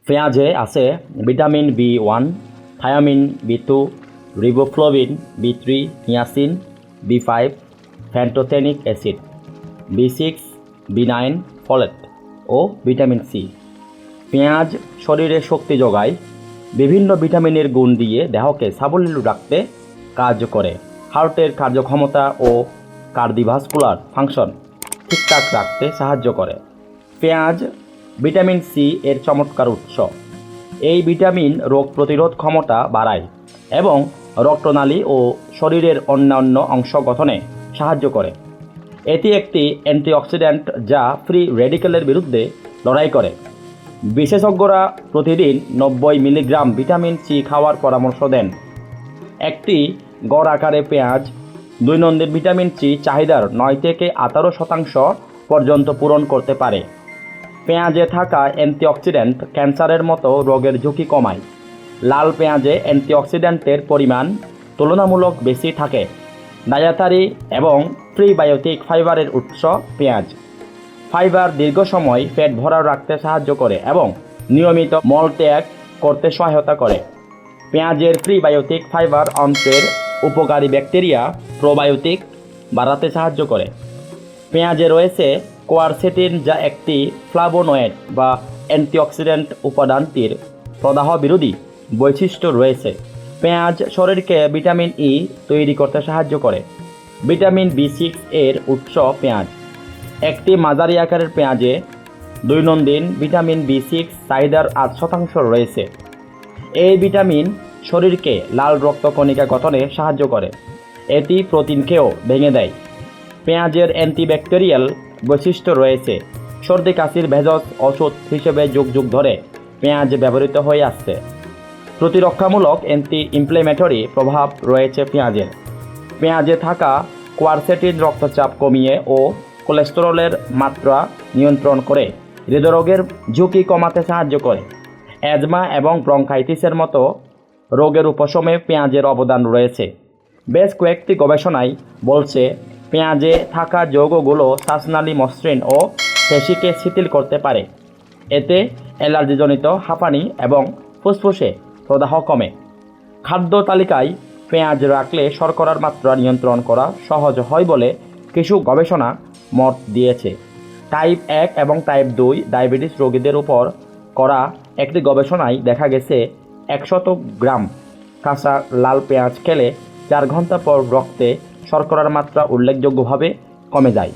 পেঁয়াজে আছে vitamin B1, thiamine B2, riboflavin B3, niacin B5, pantothenic acid B6, B9, folate ও vitamin C. পেঁয়াজ শরীরে শক্তি যোগায়। বিভিন্ন ভিটামিনের গুণ দিয়ে দেহকে সাবলীল রাখতে কাজ করে। হার্টের কার্যক্ষমতা ও কার্ডিওভাস্কুলার ফাংশন ঠিকঠাক রাখতে সাহায্য করে। পেঁয়াজ ভিটামিন সি এর চমৎকার উৎস। এই ভিটামিন রোগ প্রতিরোধ ক্ষমতা বাড়ায় এবং রক্তনালী ও শরীরের অন্যান্য অংশ গঠনে সাহায্য করে। এটি একটি অ্যান্টিঅক্সিডেন্ট যা ফ্রি রেডিক্যালের বিরুদ্ধে লড়াই করে। বিশেষজ্ঞরা প্রতিদিন 90 মিলিগ্রাম ভিটামিন সি খাওয়ার পরামর্শ দেন। একটি গড় আকারে পেঁয়াজ দৈনন্দিন ভিটামিন সি চাহিদার 9 থেকে 18% পর্যন্ত পূরণ করতে পারে। পেঁয়াজে থাকা অ্যান্টিঅক্সিডেন্ট ক্যান্সারের মতো রোগের ঝুঁকি কমায়। লাল পেঁয়াজে অ্যান্টিঅক্সিডেন্টের পরিমাণ তুলনামূলক বেশি থাকে। ডায়েটারি এবং প্রিবায়োটিক ফাইবারের উৎস পেঁয়াজ। ফাইবার দীর্ঘ সময় পেট ভরা রাখতে সাহায্য করে এবং নিয়মিত মল ত্যাগ করতে সহায়তা করে। পেঁয়াজের প্রিবায়োটিক ফাইবার অন্ত্রের উপকারী ব্যাকটেরিয়া প্রোবায়োটিক বাড়াতে সাহায্য করে। পেঁয়াজে রয়েছে কোয়ারসেটিন যা একটি ফ্লাভোনয়েড বা অ্যান্টিঅক্সিডেন্ট উপাদানটির প্রদাহ বিরোধী বৈশিষ্ট্য রয়েছে। পেঁয়াজ শরীরকে ভিটামিন ই তৈরি করতে সাহায্য করে। ভিটামিন B6 এর উৎস পেঁয়াজ। একটি মাঝারি আকারের পেঁয়াজে দৈনন্দিন ভিটামিন B6 চাহিদার 8% রয়েছে। এই ভিটামিন শরীরকে লাল রক্তকণিকা গঠনে সাহায্য করে। এটি প্রোটিনকেও ভেঙে দেয়। পেঁয়াজের অ্যান্টিব্যাকটেরিয়াল বৈশিষ্ট্য রয়েছে। সর্দি কাশির ভেষজ ওষুধ হিসেবে যুগ যুগ ধরে পেঁয়াজ ব্যবহৃত হয়ে আসছে। প্রতিরক্ষামূলক অ্যান্টি ইনফ্লেমেটরি প্রভাব রয়েছে পেঁয়াজের। পেঁয়াজে থাকা কোয়ারসেটিন রক্তচাপ কমিয়ে ও কোলেস্টেরলের মাত্রা নিয়ন্ত্রণ করে হৃদরোগের ঝুঁকি কমাতে সাহায্য করে। অ্যাজমা এবং ব্রঙ্কাইটিসের মতো রোগের উপশমে পেঁয়াজের অবদান রয়েছে। বেশ কয়েকটি গবেষণায় বলছে পেঁয়াজে থাকা যৌগগুলো শ্বাসনালী মসৃণ ও পেশিকে শিথিল করতে পারে। এতে অ্যালার্জিজনিত হাঁপানি এবং ফুসফুসে প্রদাহ কমে। খাদ্য তালিকায় পেঁয়াজ রাখলে শর্করার মাত্রা নিয়ন্ত্রণ করা সহজ হয় বলে কিছু গবেষণা মত দিয়েছে। টাইপ 1 এবং টাইপ 2 ডায়াবেটিস রোগীদের উপর করা একটি গবেষণায় দেখা গেছে 100 গ্রাম কাঁচা লাল পেঁয়াজ খেলে 4 ঘন্টা পর রক্তে শর্করার মাত্রা উল্লেখযোগ্যভাবে কমে যায়।